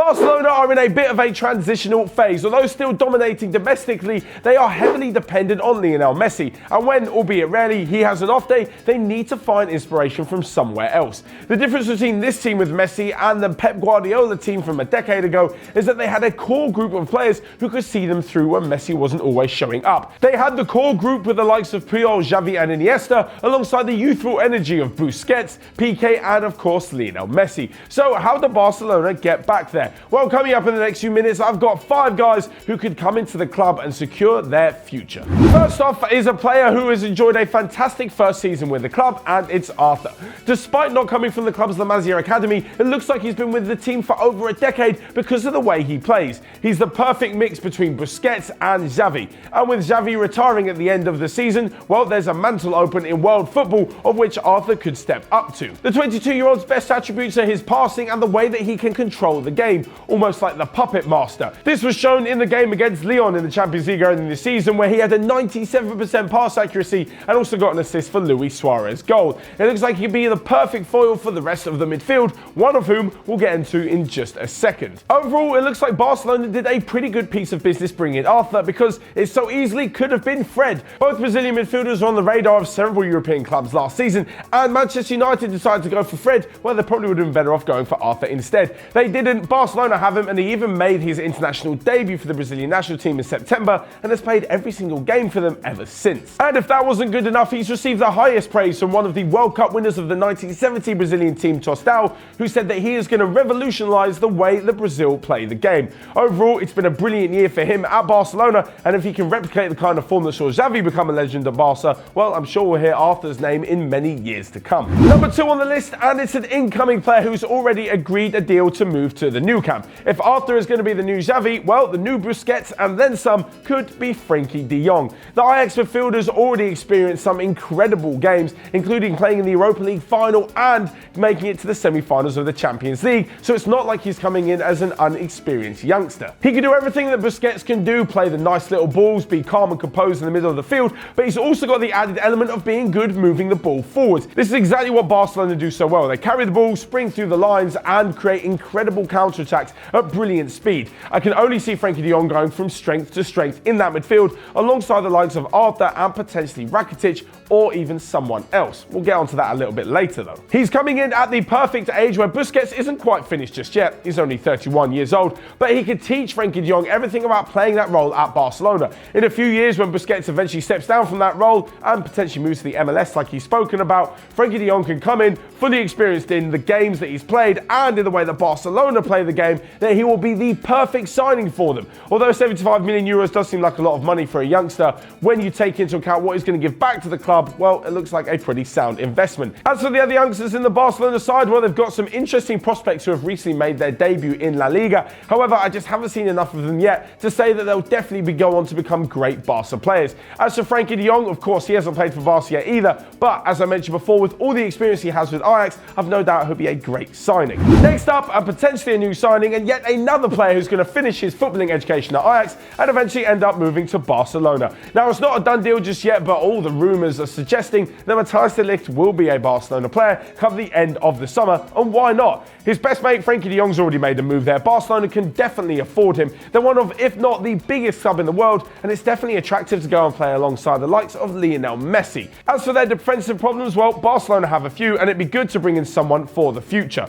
Barcelona are in a bit of a transitional phase. Although still dominating domestically, they are heavily dependent on Lionel Messi. And when, albeit rarely, he has an off day, they need to find inspiration from somewhere else. The difference between this team with Messi and the Pep Guardiola team from a decade ago is that they had a core group of players who could see them through when Messi wasn't always showing up. They had the core group with the likes of Puyol, Xavi and Iniesta, alongside the youthful energy of Busquets, Pique and of course Lionel Messi. So how do Barcelona get back there? Well, coming up in the next few minutes, I've got 5 guys who could come into the club and secure their future. First off is a player who has enjoyed a fantastic first season with the club, and it's Arthur. Despite not coming from the club's La Masia Academy, it looks like he's been with the team for over a decade because of the way he plays. He's the perfect mix between Busquets and Xavi. And with Xavi retiring at the end of the season, well, there's a mantle open in world football of which Arthur could step up to. The 22-year-old's best attributes are his passing and the way that he can control the game, almost like the puppet master. This was shown in the game against Lyon in the Champions League earlier in the season, where he had a 97% pass accuracy and also got an assist for Luis Suarez's goal. It looks like he could be the perfect foil for the rest of the midfield, one of whom we'll get into in just a second. Overall, it looks like Barcelona did a pretty good piece of business bringing in Arthur, because it so easily could have been Fred. Both Brazilian midfielders were on the radar of several European clubs last season, and Manchester United decided to go for Fred, well, they probably would have been better off going for Arthur instead. They didn't. Barcelona have him, and he even made his international debut for the Brazilian national team in September and has played every single game for them ever since. And if that wasn't good enough, he's received the highest praise from one of the World Cup winners of the 1970 Brazilian team, Tostão, who said that he is going to revolutionise the way that Brazil play the game. Overall, it's been a brilliant year for him at Barcelona, and if he can replicate the kind of form that saw Xavi become a legend at Barca, well, I'm sure we'll hear Arthur's name in many years to come. Number 2 on the list, and it's an incoming player who's already agreed a deal to move to the new camp. If Arthur is going to be the new Xavi, well, the new Busquets and then some could be Frenkie de Jong. The Ajax midfielder's already experienced some incredible games, including playing in the Europa League final and making it to the semi-finals of the Champions League, so it's not like he's coming in as an unexperienced youngster. He can do everything that Busquets can do, play the nice little balls, be calm and composed in the middle of the field, but he's also got the added element of being good moving the ball forward. This is exactly what Barcelona do so well. They carry the ball, spring through the lines and create incredible counter-attacks at brilliant speed. I can only see Frenkie de Jong going from strength to strength in that midfield alongside the likes of Arthur and potentially Rakitic or even someone else. We'll get onto that a little bit later though. He's coming in at the perfect age where Busquets isn't quite finished just yet. He's only 31 years old, but he could teach Frenkie de Jong everything about playing that role at Barcelona. In a few years, when Busquets eventually steps down from that role and potentially moves to the MLS like he's spoken about, Frenkie de Jong can come in fully experienced in the games that he's played and in the way that Barcelona play the game, that he will be the perfect signing for them. Although 75 million euros does seem like a lot of money for a youngster, when you take into account what he's going to give back to the club, well, it looks like a pretty sound investment. As for the other youngsters in the Barcelona side, well, they've got some interesting prospects who have recently made their debut in La Liga. However, I just haven't seen enough of them yet to say that they'll definitely go on to become great Barca players. As for Frenkie de Jong, of course, he hasn't played for Barca yet either, but as I mentioned before, with all the experience he has with Ajax, I've no doubt he'll be a great signing. Next up, and potentially a new signing, and yet another player who's going to finish his footballing education at Ajax and eventually end up moving to Barcelona. Now, it's not a done deal just yet, but all the rumours are suggesting that Matthijs de Ligt will be a Barcelona player come the end of the summer, and why not? His best mate Frenkie de Jong's already made a move there. Barcelona can definitely afford him. They're one of, if not the biggest club in the world, and it's definitely attractive to go and play alongside the likes of Lionel Messi. As for their defensive problems, well, Barcelona have a few, and it'd be good to bring in someone for the future.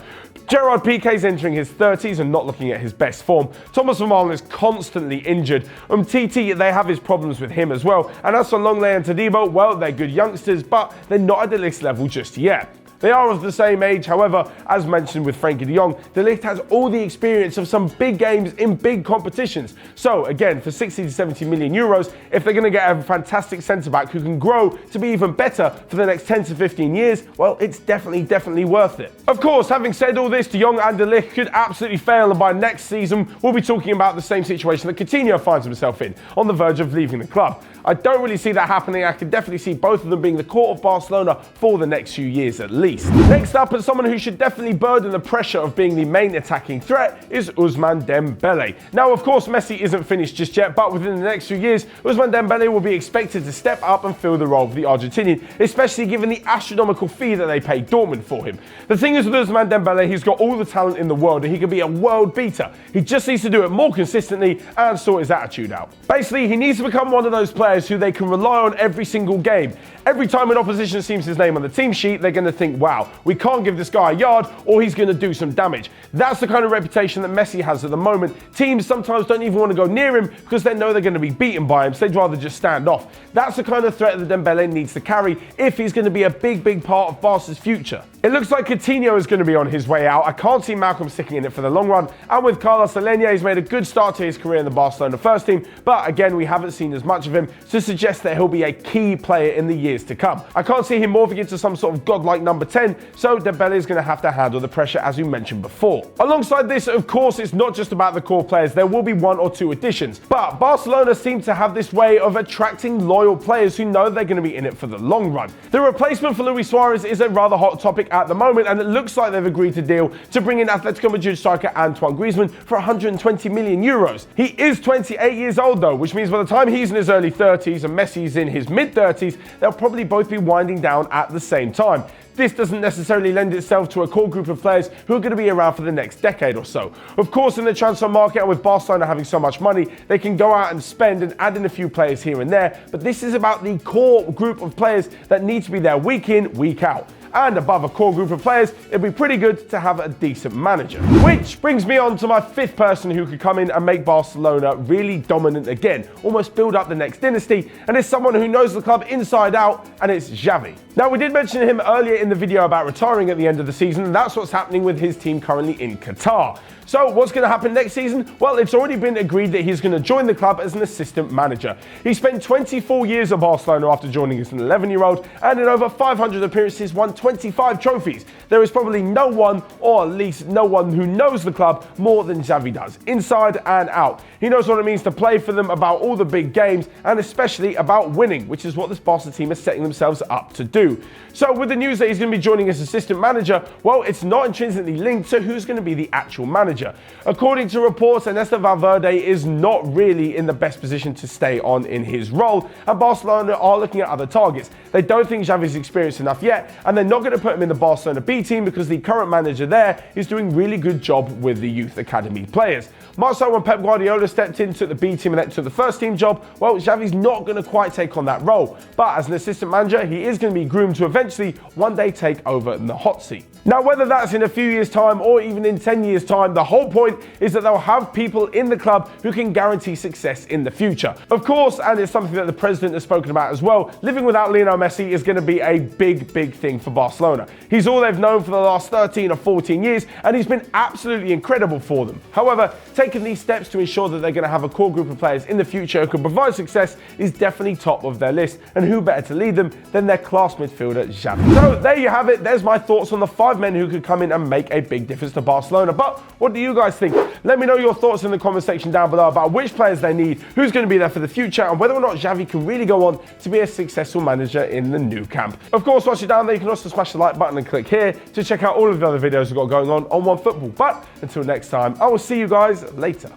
Gerard Piqué is entering his 30s and not looking at his best form. Thomas Vermaelen is constantly injured. Titi, they have his problems with him as well. And as for Longley and Todibo, well, they're good youngsters, but they're not at the Ligt level just yet. They are of the same age, however, as mentioned with Frenkie de Jong, de Ligt has all the experience of some big games in big competitions. So again, for 60 to 70 million euros, if they're going to get a fantastic centre-back who can grow to be even better for the next 10 to 15 years, well, it's definitely worth it. Of course, having said all this, de Jong and de Ligt could absolutely fail, and by next season, we'll be talking about the same situation that Coutinho finds himself in, on the verge of leaving the club. I don't really see that happening. I can definitely see both of them being the core of Barcelona for the next few years at least. least. Next up, and someone who should definitely burden the pressure of being the main attacking threat, is Ousmane Dembélé. Now, of course, Messi isn't finished just yet, but within the next few years, Ousmane Dembélé will be expected to step up and fill the role of the Argentinian, especially given the astronomical fee that they paid Dortmund for him. The thing is with Ousmane Dembélé, he's got all the talent in the world and he can be a world beater. He just needs to do it more consistently and sort his attitude out. Basically, he needs to become one of those players who they can rely on every single game. Every time an opposition sees his name on the team sheet, they're going to think, wow, we can't give this guy a yard or he's going to do some damage. That's the kind of reputation that Messi has at the moment. Teams sometimes don't even want to go near him because they know they're going to be beaten by him, so they'd rather just stand off. That's the kind of threat that Dembélé needs to carry if he's going to be a big part of Barca's future. It looks like Coutinho is going to be on his way out. I can't see Malcolm sticking in it for the long run. And with Carlos Aleñá, he's made a good start to his career in the Barcelona first team. But again, we haven't seen as much of him to suggest that he'll be a key player in the years to come. I can't see him morphing into some sort of godlike number 10. So Dembélé is going to have to handle the pressure, as we mentioned before. Alongside this, of course, it's not just about the core players. There will be one or two additions. But Barcelona seem to have this way of attracting loyal players who know they're going to be in it for the long run. The replacement for Luis Suarez is a rather hot topic at the moment, and it looks like they've agreed to deal to bring in Atletico Madrid striker Antoine Griezmann for 120 million euros. He is 28 years old though, which means by the time he's in his early 30s and Messi's in his mid 30s, they'll probably both be winding down at the same time. This doesn't necessarily lend itself to a core group of players who are going to be around for the next decade or so. Of course, in the transfer market and with Barcelona having so much money, they can go out and spend and add in a few players here and there, but this is about the core group of players that need to be there week in, week out. And above a core group of players, it'd be pretty good to have a decent manager. Which brings me on to my fifth person who could come in and make Barcelona really dominant again, almost build up the next dynasty, and it's someone who knows the club inside out, and it's Xavi. Now, we did mention him earlier in the video about retiring at the end of the season, and that's what's happening with his team currently in Qatar. So what's going to happen next season? Well, it's already been agreed that he's going to join the club as an assistant manager. He spent 24 years at Barcelona after joining as an 11-year-old, and in over 500 appearances won 25 trophies. There is probably no one, or at least no one, who knows the club more than Xavi does, inside and out. He knows what it means to play for them, about all the big games, and especially about winning, which is what this Barca team is setting themselves up to do. So with the news that he's going to be joining as assistant manager, well, it's not intrinsically linked to who's going to be the actual manager. According to reports, Iniesta Valverde is not really in the best position to stay on in his role, and Barcelona are looking at other targets. They don't think Xavi's experienced enough yet, and they're not going to put him in the Barcelona B team because the current manager there is doing really good job with the youth academy players. Much so when Pep Guardiola stepped in, took the B team and then took the first team job, well, Xavi's not going to quite take on that role. But as an assistant manager, he is going to be groomed to eventually one day take over in the hot seat. Now, whether that's in a few years' time or even in 10 years' time, the whole point is that they'll have people in the club who can guarantee success in the future. Of course, and it's something that the president has spoken about as well, living without Lionel Messi is going to be a big thing for Barcelona. He's all they've known for the last 13 or 14 years, and he's been absolutely incredible for them. However, taking these steps to ensure that they're going to have a core group of players in the future who can provide success is definitely top of their list, and who better to lead them than their class midfielder Xavi. So there you have it. There's my thoughts on the 5 men who could come in and make a big difference to Barcelona. But what do you guys think? Let me know your thoughts in the comment section down below about which players they need, who's going to be there for the future, and whether or not Xavi can really go on to be a successful manager in the new camp. Of course, once you're down there, you can also smash the like button and click here to check out all of the other videos we've got going on Onefootball. But until next time, I will see you guys later.